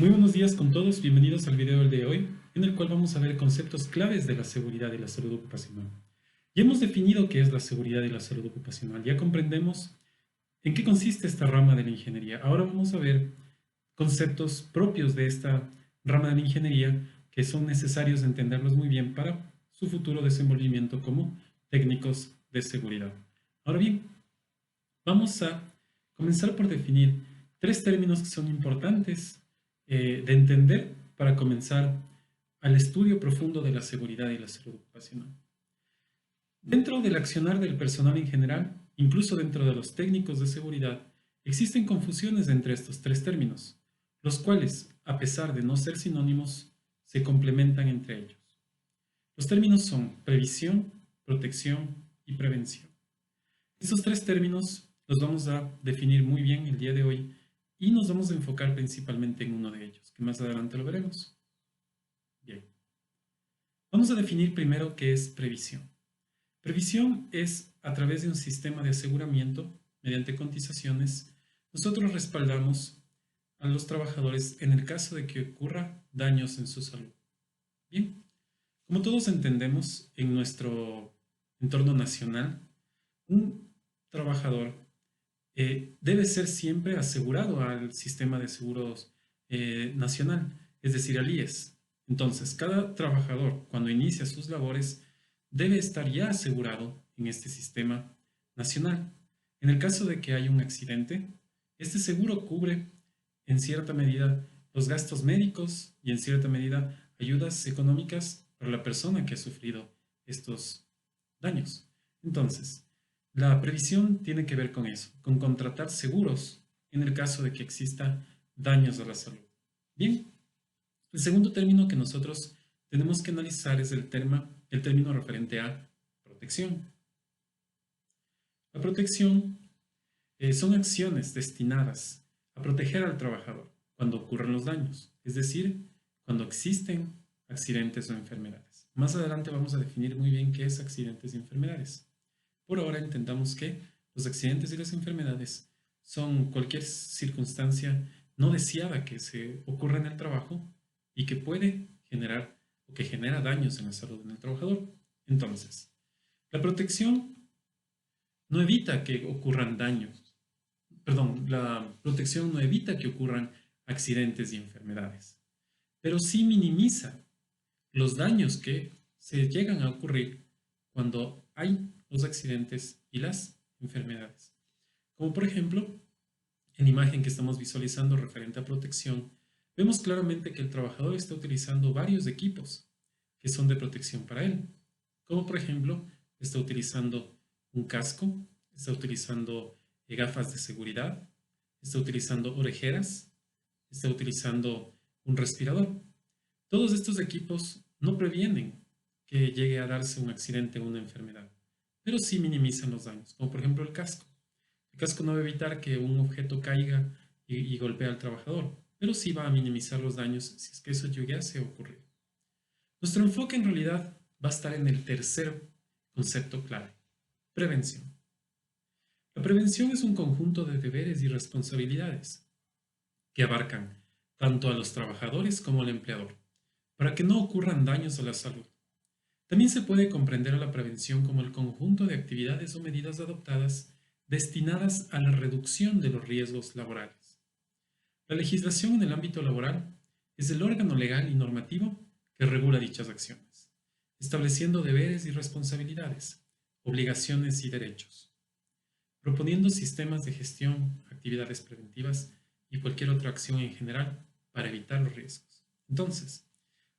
Muy buenos días con todos, bienvenidos al video del día de hoy, en el cual vamos a ver conceptos claves de la seguridad y la salud ocupacional. Ya hemos definido qué es la seguridad y la salud ocupacional, ya comprendemos en qué consiste esta rama de la ingeniería. Ahora vamos a ver conceptos propios de esta rama de la ingeniería que son necesarios entenderlos muy bien para su futuro desenvolvimiento como técnicos de seguridad. Ahora bien, vamos a comenzar por definir tres términos que son importantes de entender para comenzar al estudio profundo de la seguridad y la salud ocupacional. Dentro del accionar del personal en general, incluso dentro de los técnicos de seguridad, existen confusiones entre estos tres términos, los cuales, a pesar de no ser sinónimos, se complementan entre ellos. Los términos son previsión, protección y prevención. Estos tres términos los vamos a definir muy bien el día de hoy y nos vamos a enfocar principalmente en uno de ellos, que más adelante lo veremos. Bien, vamos a definir primero qué es previsión. Previsión es a través de un sistema de aseguramiento, mediante cotizaciones, nosotros respaldamos a los trabajadores en el caso de que ocurra daños en su salud. Bien, como todos entendemos, en nuestro entorno nacional, un trabajador debe ser siempre asegurado al sistema de seguros nacional, es decir, al IES. Entonces, cada trabajador, cuando inicia sus labores, debe estar ya asegurado en este sistema nacional. En el caso de que haya un accidente, este seguro cubre en cierta medida los gastos médicos y en cierta medida ayudas económicas para la persona que ha sufrido estos daños. Entonces, la previsión tiene que ver con eso, con contratar seguros en el caso de que exista daños a la salud. Bien, el segundo término que nosotros tenemos que analizar es el término referente a protección. La protección son acciones destinadas a proteger al trabajador cuando ocurren los daños, es decir, cuando existen accidentes o enfermedades. Más adelante vamos a definir muy bien qué es accidentes y enfermedades. Por ahora entendamos que los accidentes y las enfermedades son cualquier circunstancia no deseada que se ocurra en el trabajo y que puede generar o que genera daños en la salud del trabajador. Entonces, la protección no evita que ocurran daños, perdón, la protección no evita que ocurran accidentes y enfermedades, pero sí minimiza los daños que se llegan a ocurrir cuando hay los accidentes y las enfermedades. Como por ejemplo, en la imagen que estamos visualizando referente a protección, vemos claramente que el trabajador está utilizando varios equipos que son de protección para él. Como por ejemplo, está utilizando un casco, está utilizando gafas de seguridad, está utilizando orejeras, está utilizando un respirador. Todos estos equipos no previenen que llegue a darse un accidente o una enfermedad, pero sí minimizan los daños, como por ejemplo el casco. El casco no va a evitar que un objeto caiga y golpee al trabajador, pero sí va a minimizar los daños si es que eso llegase a ocurrir. Nuestro enfoque en realidad va a estar en el tercer concepto clave, prevención. La prevención es un conjunto de deberes y responsabilidades que abarcan tanto a los trabajadores como al empleador, para que no ocurran daños a la salud. También se puede comprender a la prevención como el conjunto de actividades o medidas adoptadas destinadas a la reducción de los riesgos laborales. La legislación en el ámbito laboral es el órgano legal y normativo que regula dichas acciones, estableciendo deberes y responsabilidades, obligaciones y derechos, proponiendo sistemas de gestión, actividades preventivas y cualquier otra acción en general para evitar los riesgos. Entonces,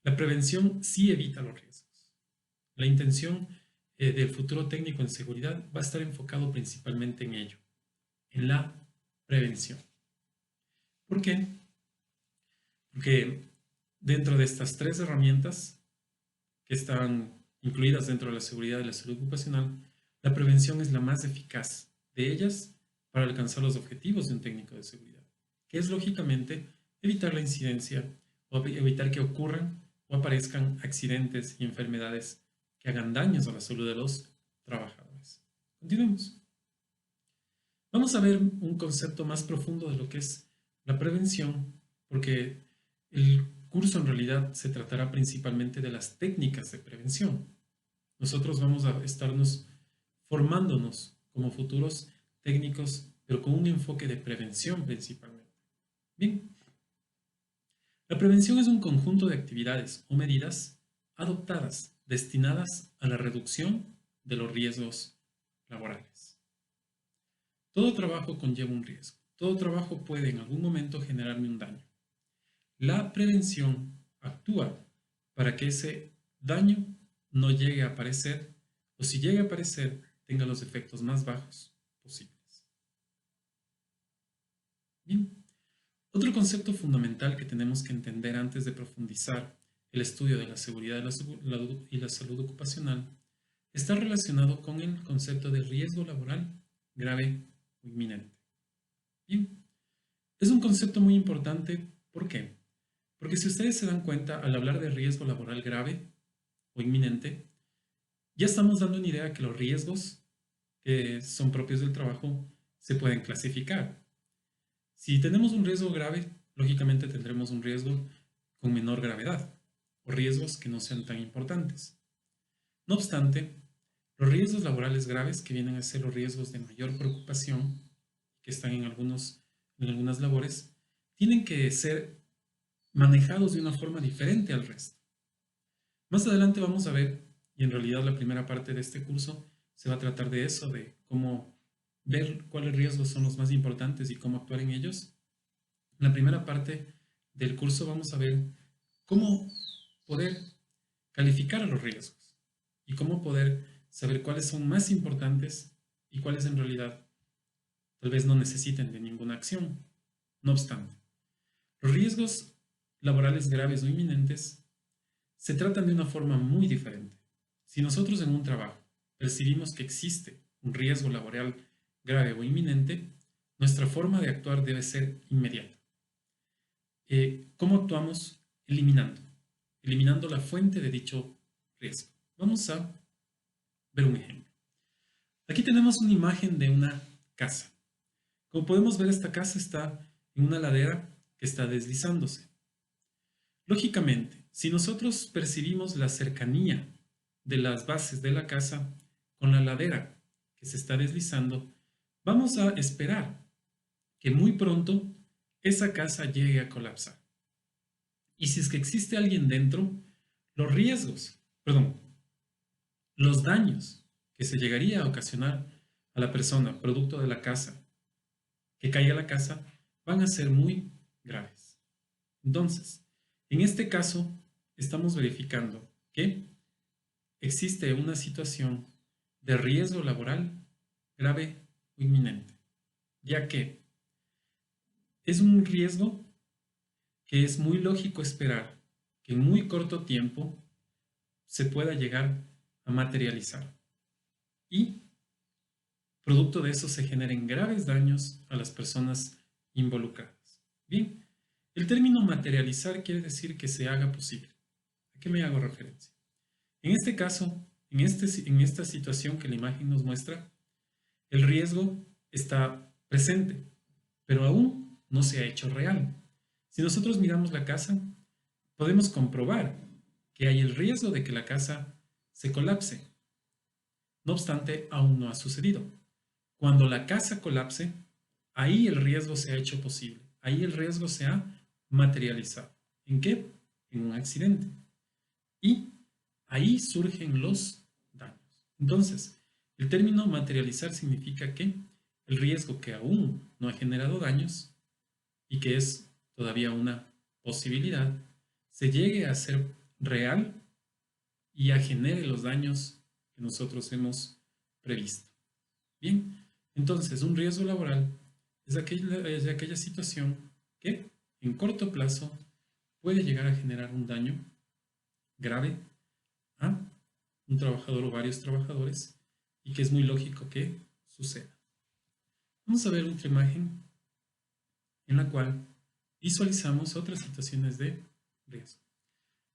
la prevención sí evita los riesgos. La intención del futuro técnico en seguridad va a estar enfocado principalmente en ello, en la prevención. ¿Por qué? Porque dentro de estas tres herramientas que están incluidas dentro de la seguridad y la salud ocupacional, la prevención es la más eficaz de ellas para alcanzar los objetivos de un técnico de seguridad, que es lógicamente evitar la incidencia o evitar que ocurran o aparezcan accidentes y enfermedades que hagan daños a la salud de los trabajadores. Continuemos. Vamos a ver un concepto más profundo de lo que es la prevención, porque El curso en realidad se tratará principalmente de las técnicas de prevención. Nosotros vamos a estarnos formándonos como futuros técnicos, pero con un enfoque de prevención principalmente. Bien, la prevención es un conjunto de actividades o medidas adoptadas destinadas a la reducción de los riesgos laborales. Todo trabajo conlleva un riesgo. Todo trabajo puede en algún momento generarme un daño. La prevención actúa para que ese daño no llegue a aparecer o si llega a aparecer tenga los efectos más bajos posibles. Bien. Otro concepto fundamental que tenemos que entender antes de profundizar el estudio de la seguridad y la salud ocupacional está relacionado con el concepto de riesgo laboral grave o inminente. Bien, es un concepto muy importante. ¿Por qué? Porque si ustedes se dan cuenta, al hablar de riesgo laboral grave o inminente, ya estamos dando una idea que los riesgos que son propios del trabajo se pueden clasificar. Si tenemos un riesgo grave, lógicamente tendremos un riesgo con menor gravedad o riesgos que no sean tan importantes. No obstante, los riesgos laborales graves, que vienen a ser los riesgos de mayor preocupación, que están en algunas labores, tienen que ser manejados de una forma diferente al resto. Más adelante vamos a ver, y en realidad la primera parte de este curso se va a tratar de eso, de cómo ver cuáles riesgos son los más importantes y cómo actuar en ellos. En la primera parte del curso vamos a ver cómo poder calificar a los riesgos y cómo poder saber cuáles son más importantes y cuáles en realidad tal vez no necesiten de ninguna acción. No obstante, los riesgos laborales graves o inminentes se tratan de una forma muy diferente. Si nosotros en un trabajo percibimos que existe un riesgo laboral grave o inminente, nuestra forma de actuar debe ser inmediata. ¿Cómo actuamos? Eliminando la fuente de dicho riesgo. Vamos a ver un ejemplo. Aquí tenemos una imagen de una casa. Como podemos ver, esta casa está en una ladera que está deslizándose. Lógicamente, si nosotros percibimos la cercanía de las bases de la casa con la ladera que se está deslizando, vamos a esperar que muy pronto esa casa llegue a colapsar. Y si es que existe alguien dentro, los daños que se llegaría a ocasionar a la persona producto de la casa, que caiga la casa, van a ser muy graves. Entonces, en este caso, estamos verificando que existe una situación de riesgo laboral grave o inminente, ya que es un riesgo que es muy lógico esperar que en muy corto tiempo se pueda llegar a materializar y producto de eso se generen graves daños a las personas involucradas. Bien, el término materializar quiere decir que se haga posible. ¿A qué me hago referencia? En este caso, en esta situación que la imagen nos muestra, el riesgo está presente, pero aún no se ha hecho real. Si nosotros miramos la casa, podemos comprobar que hay el riesgo de que la casa se colapse. No obstante, aún no ha sucedido. Cuando la casa colapse, ahí el riesgo se ha hecho posible. Ahí el riesgo se ha materializado. ¿En qué? En un accidente. Y ahí surgen los daños. Entonces, el término materializar significa que el riesgo que aún no ha generado daños y que es todavía una posibilidad, se llegue a ser real y a genere los daños que nosotros hemos previsto. Bien, entonces un riesgo laboral es aquella situación que en corto plazo puede llegar a generar un daño grave a un trabajador o varios trabajadores y que es muy lógico que suceda. Vamos a ver otra imagen en la cual visualizamos otras situaciones de riesgo.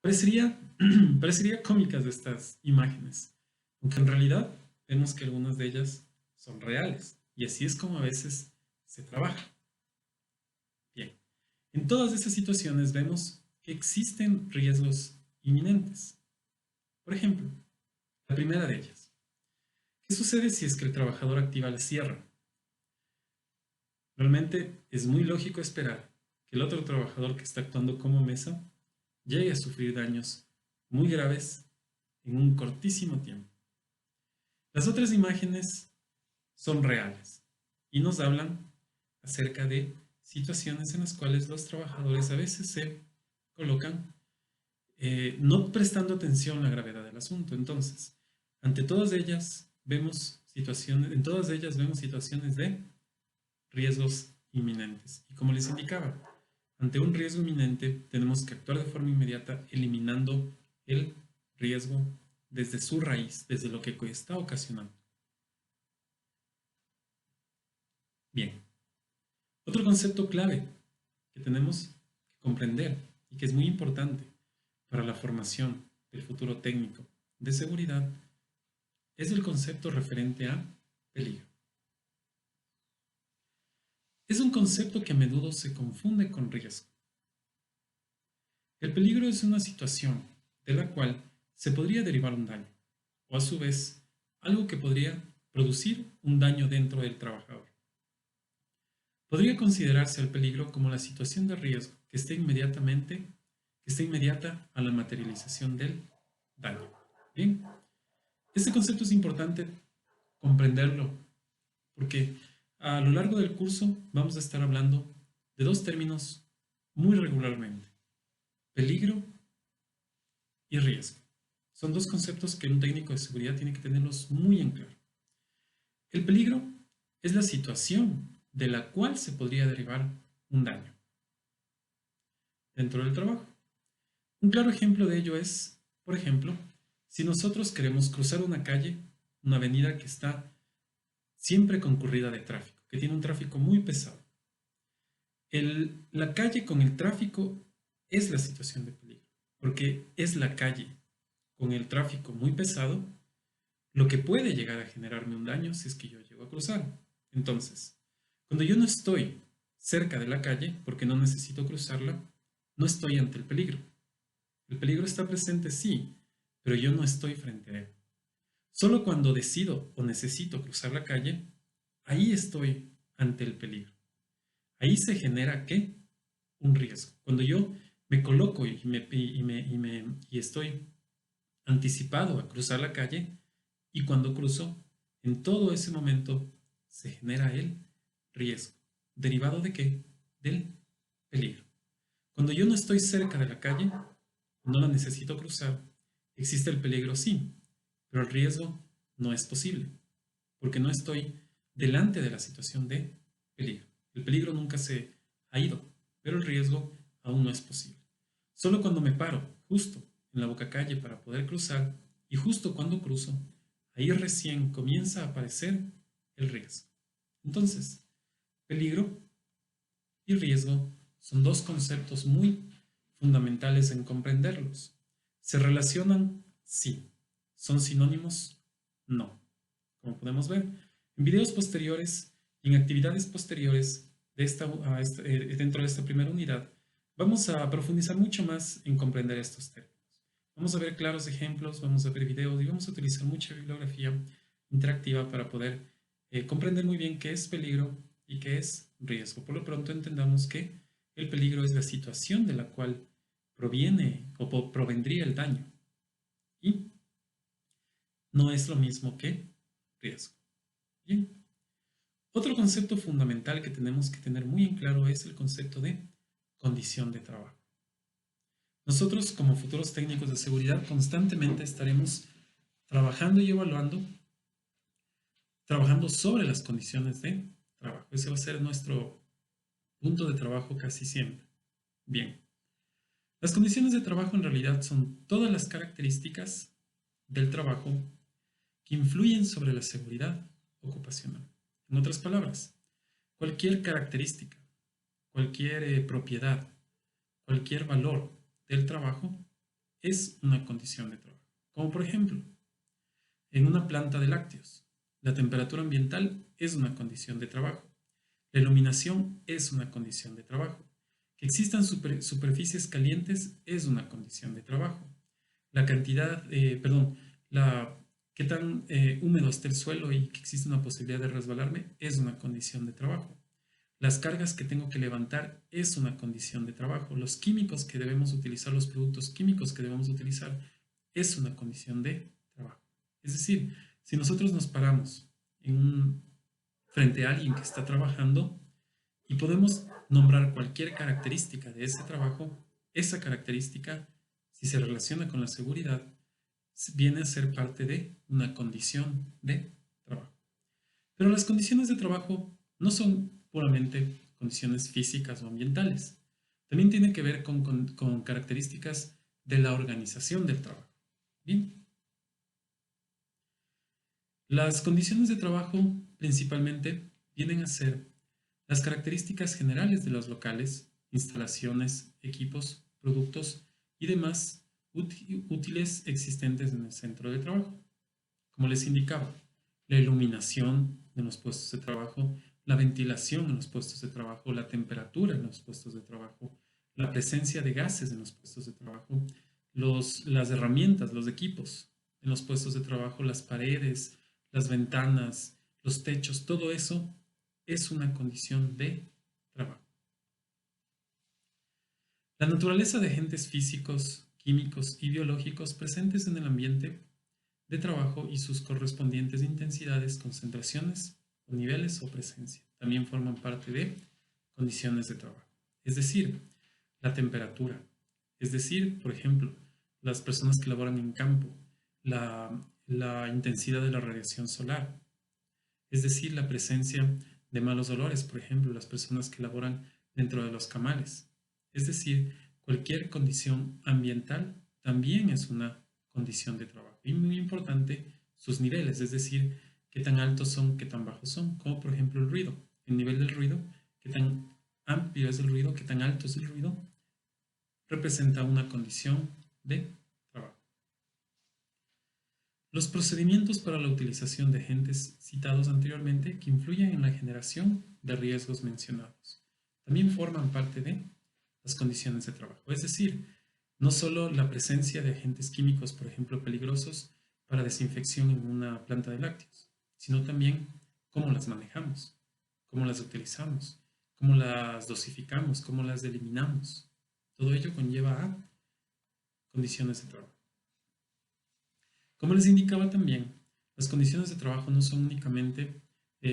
Parecería cómicas estas imágenes, aunque en realidad vemos que algunas de ellas son reales y así es como a veces se trabaja. Bien, en todas estas situaciones vemos que existen riesgos inminentes. Por ejemplo, la primera de ellas. ¿Qué sucede si es que el trabajador activa la sierra? Realmente es muy lógico esperar que el otro trabajador que está actuando como mesa llegue a sufrir daños muy graves en un cortísimo tiempo. Las otras imágenes son reales y nos hablan acerca de situaciones en las cuales los trabajadores a veces se colocan no prestando atención a la gravedad del asunto. Entonces, ante todas ellas vemos situaciones, en todas ellas vemos situaciones de riesgos inminentes. Y como les indicaba, ante un riesgo inminente tenemos que actuar de forma inmediata eliminando el riesgo desde su raíz, desde lo que está ocasionando. Bien, otro concepto clave que tenemos que comprender y que es muy importante para la formación del futuro técnico de seguridad es el concepto referente a peligro. Es un concepto que a menudo se confunde con riesgo. El peligro es una situación de la cual se podría derivar un daño, o a su vez, algo que podría producir un daño dentro del trabajador. Podría considerarse el peligro como la situación de riesgo que esté inmediata a la materialización del daño. Bien, este concepto es importante comprenderlo porque a lo largo del curso vamos a estar hablando de dos términos muy regularmente: peligro y riesgo. Son dos conceptos que un técnico de seguridad tiene que tenerlos muy en claro. El peligro es la situación de la cual se podría derivar un daño dentro del trabajo. Un claro ejemplo de ello es, por ejemplo, si nosotros queremos cruzar una calle, una avenida que está siempre concurrida de tráfico, que tiene un tráfico muy pesado. La calle con el tráfico es la situación de peligro, porque es la calle con el tráfico muy pesado lo que puede llegar a generarme un daño si es que yo llego a cruzar. Entonces, cuando yo no estoy cerca de la calle, porque no necesito cruzarla, no estoy ante el peligro. El peligro está presente, sí, pero yo no estoy frente a él. Solo cuando decido o necesito cruzar la calle, ahí estoy ante el peligro. Ahí se genera, ¿qué? Un riesgo. Cuando yo me coloco y estoy anticipado a cruzar la calle, y cuando cruzo, en todo ese momento se genera el riesgo. ¿Derivado de qué? Del peligro. Cuando yo no estoy cerca de la calle, no la necesito cruzar, existe el peligro, sí, pero el riesgo no es posible, porque no estoy delante de la situación de peligro. El peligro nunca se ha ido, pero el riesgo aún no es posible. Solo cuando me paro justo en la boca calle para poder cruzar, y justo cuando cruzo, ahí recién comienza a aparecer el riesgo. Entonces, peligro y riesgo son dos conceptos muy fundamentales en comprenderlos. ¿Se relacionan? Sí. ¿Son sinónimos? No. Como podemos ver, en videos posteriores y en actividades posteriores dentro de esta primera unidad, vamos a profundizar mucho más en comprender estos términos. Vamos a ver claros ejemplos, vamos a ver videos y vamos a utilizar mucha bibliografía interactiva para poder comprender muy bien qué es peligro y qué es riesgo. Por lo pronto entendamos que el peligro es la situación de la cual proviene o provendría el daño y no es lo mismo que riesgo. Bien. Otro concepto fundamental que tenemos que tener muy en claro es el concepto de condición de trabajo. Nosotros como futuros técnicos de seguridad constantemente estaremos trabajando y evaluando, trabajando sobre las condiciones de trabajo. Ese va a ser nuestro punto de trabajo casi siempre. Bien, las condiciones de trabajo en realidad son todas las características del trabajo que influyen sobre la seguridad ocupacional. En otras palabras, cualquier característica, cualquier propiedad, cualquier valor del trabajo es una condición de trabajo. Como por ejemplo, en una planta de lácteos, la temperatura ambiental es una condición de trabajo. La iluminación es una condición de trabajo. Que existan superficies calientes es una condición de trabajo. La cantidad, perdón, qué tan húmedo esté el suelo y que existe una posibilidad de resbalarme es una condición de trabajo. Las cargas que tengo que levantar es una condición de trabajo. Los químicos que debemos utilizar, los productos químicos que debemos utilizar, es una condición de trabajo. Es decir, si nosotros nos paramos frente a alguien que está trabajando y podemos nombrar cualquier característica de ese trabajo, esa característica, si se relaciona con la seguridad, viene a ser parte de una condición de trabajo. Pero las condiciones de trabajo no son puramente condiciones físicas o ambientales. También tienen que ver con características de la organización del trabajo. Bien. Las condiciones de trabajo principalmente vienen a ser las características generales de los locales, instalaciones, equipos, productos y demás útiles existentes en el centro de trabajo. Como les indicaba, la iluminación de los puestos de trabajo, la ventilación en los puestos de trabajo, la temperatura en los puestos de trabajo, la presencia de gases en los puestos de trabajo, las herramientas, los equipos en los puestos de trabajo, las paredes, las ventanas, los techos, todo eso es una condición de trabajo. La naturaleza de agentes físicos, químicos y biológicos presentes en el ambiente de trabajo y sus correspondientes intensidades, concentraciones, niveles o presencia también forman parte de condiciones de trabajo. Es decir, la temperatura, es decir, por ejemplo, las personas que laboran en campo, la intensidad de la radiación solar, es decir, la presencia de malos olores, por ejemplo, las personas que laboran dentro de los camales. Es decir, cualquier condición ambiental también es una condición de trabajo. Y muy importante, sus niveles, es decir, qué tan altos son, qué tan bajos son, como por ejemplo el ruido. El nivel del ruido, qué tan amplio es el ruido, qué tan alto es el ruido, representa una condición de trabajo. Los procedimientos para la utilización de agentes citados anteriormente que influyen en la generación de riesgos mencionados también forman parte de las condiciones de trabajo. Es decir, no solo la presencia de agentes químicos, por ejemplo, peligrosos para desinfección en una planta de lácteos, sino también cómo las manejamos, cómo las utilizamos, cómo las dosificamos, cómo las eliminamos. Todo ello conlleva a condiciones de trabajo. Como les indicaba también, las condiciones de trabajo no son únicamente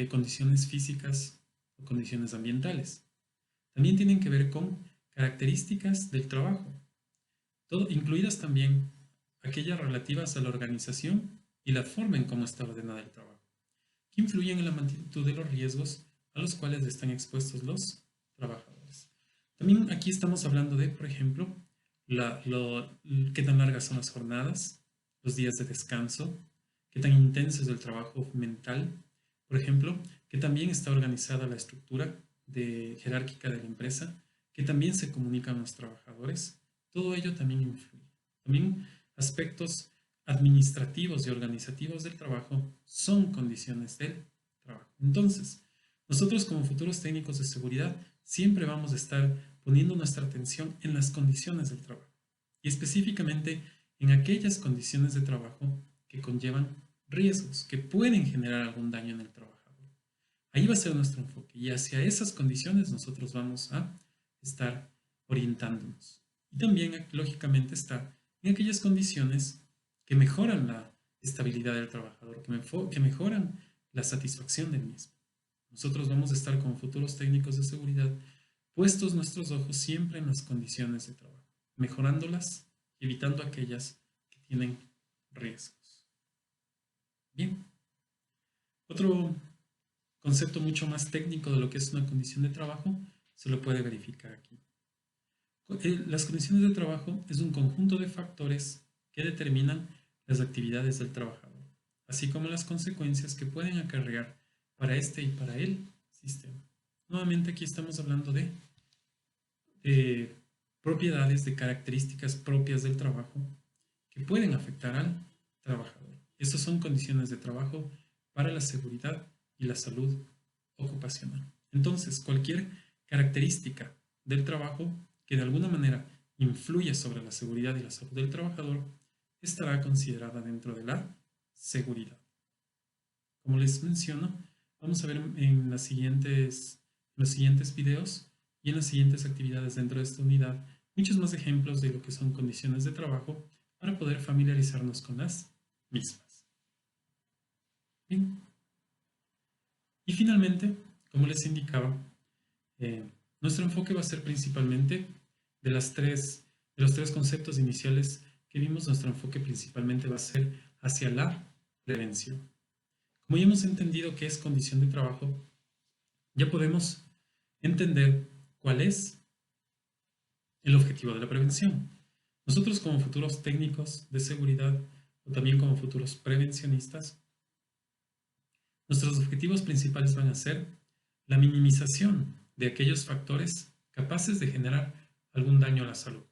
condiciones físicas o condiciones ambientales. También tienen que ver con características del trabajo, incluidas también aquellas relativas a la organización y la forma en cómo está ordenada el trabajo, que influyen en la magnitud de los riesgos a los cuales están expuestos los trabajadores. También aquí estamos hablando de, por ejemplo, qué tan largas son las jornadas, los días de descanso, qué tan intenso es el trabajo mental, por ejemplo, que también está organizada la estructura jerárquica de la empresa, que también se comunican los trabajadores, todo ello también influye. También aspectos administrativos y organizativos del trabajo son condiciones del trabajo. Entonces, nosotros como futuros técnicos de seguridad siempre vamos a estar poniendo nuestra atención en las condiciones del trabajo y específicamente en aquellas condiciones de trabajo que conllevan riesgos, que pueden generar algún daño en el trabajador. Ahí va a ser nuestro enfoque y hacia esas condiciones nosotros vamos a estar orientándonos. Y también, lógicamente, está en aquellas condiciones que mejoran la estabilidad del trabajador, que mejoran la satisfacción del mismo. Nosotros vamos a estar como futuros técnicos de seguridad puestos nuestros ojos siempre en las condiciones de trabajo, mejorándolas y evitando aquellas que tienen riesgos. Bien. Otro concepto mucho más técnico de lo que es una condición de trabajo se lo puede verificar aquí. Las condiciones de trabajo es un conjunto de factores que determinan las actividades del trabajador, así como las consecuencias que pueden acarrear para este y para el sistema. Nuevamente aquí estamos hablando de propiedades, de características propias del trabajo que pueden afectar al trabajador. Estas son condiciones de trabajo para la seguridad y la salud ocupacional. Entonces, cualquier característica del trabajo que de alguna manera influye sobre la seguridad y la salud del trabajador estará considerada dentro de la seguridad. Como les menciono, vamos a ver en los siguientes videos y en las siguientes actividades dentro de esta unidad muchos más ejemplos de lo que son condiciones de trabajo para poder familiarizarnos con las mismas. Bien. Y finalmente, como les indicaba, nuestro enfoque va a ser principalmente de los tres conceptos iniciales que vimos. Nuestro enfoque principalmente va a ser hacia la prevención. Como ya hemos entendido qué es condición de trabajo, ya podemos entender cuál es el objetivo de la prevención. Nosotros como futuros técnicos de seguridad o también como futuros prevencionistas, nuestros objetivos principales van a ser la minimización de aquellos factores capaces de generar algún daño a la salud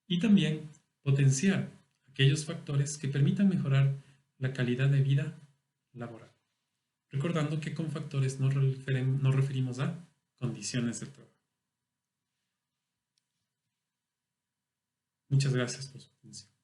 y también potenciar aquellos factores que permitan mejorar la calidad de vida laboral. Recordando que con factores nos referimos a condiciones de trabajo. Muchas gracias por su atención.